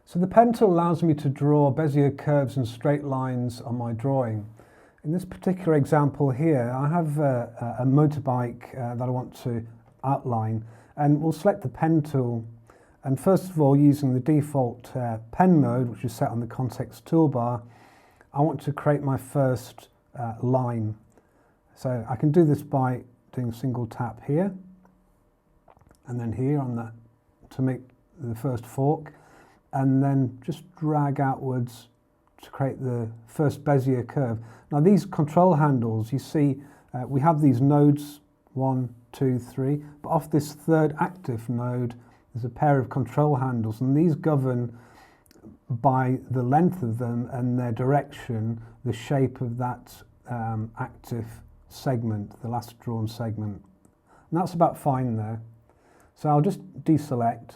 So the pen tool allows me to draw Bézier curves and straight lines on my drawing. In this particular example here, I have a motorbike that I want to outline, and we'll select the pen tool, and first of all, using the default pen mode, which is set on the context toolbar, I want to create my first line. So I can do this by doing a single tap here, and then here on that to make the first fork, and then just drag outwards to create the first Bézier curve. Now these control handles, you see, we have these nodes, 1, 2, 3, but off this third active node, there's a pair of control handles, and these govern by the length of them and their direction, the shape of that active segment, the last drawn segment. And that's about fine there. So I'll just deselect.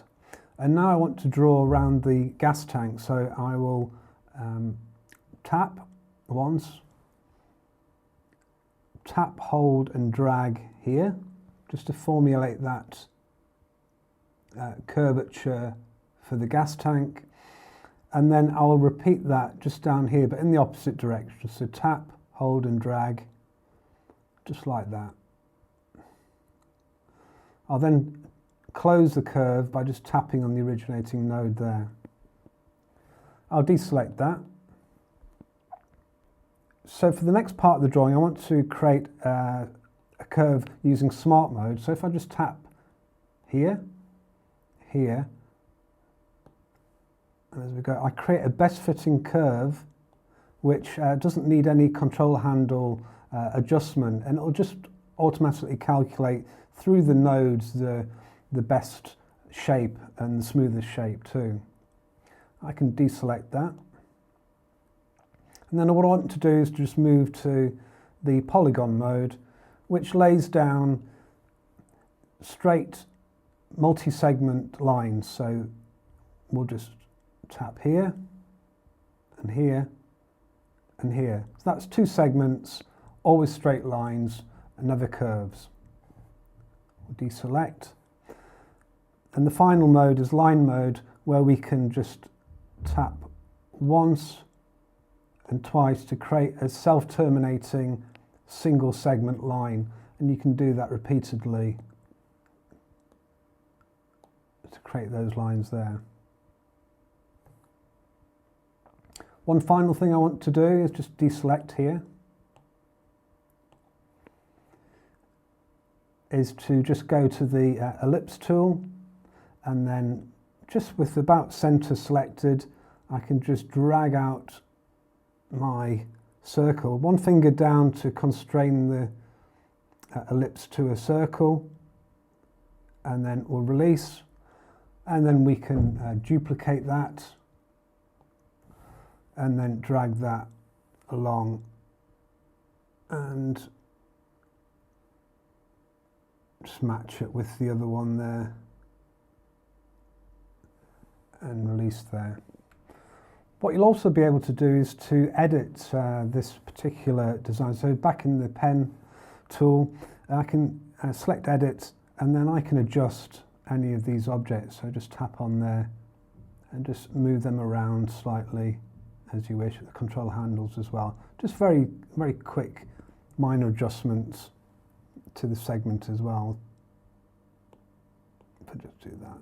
And now I want to draw around the gas tank, so I will tap once, tap, hold and drag here, just to formulate that curvature for the gas tank. And then I'll repeat that just down here, but in the opposite direction. So tap, hold and drag, just like that. I'll then close the curve by just tapping on the originating node there. I'll deselect that. So for the next part of the drawing, I want to create a curve using smart mode. So if I just tap here, here, and as we go, I create a best fitting curve which doesn't need any control handle adjustment, and it'll just automatically calculate through the nodes the best shape and the smoothest shape too. I can deselect that. And then what I want to do is just move to the polygon mode, which lays down straight multi-segment lines. So we'll just tap here and here and here. So that's 2 segments, always straight lines and never curves. We'll deselect. And the final mode is line mode, where we can just tap once and twice to create a self-terminating single segment line, and you can do that repeatedly to create those lines there. One final thing I want to do is just deselect here, is to just go to the ellipse tool, and then just with about center selected, I can just drag out my circle, one finger down to constrain the ellipse to a circle, and then we'll release, and then we can duplicate that and then drag that along and just match it with the other one there and release there. What you'll also be able to do is to edit this particular design. So back in the pen tool, I can select edit, and then I can adjust any of these objects. So just tap on there and just move them around slightly as you wish, the control handles as well. Just very, very quick minor adjustments to the segment as well. If I just do that.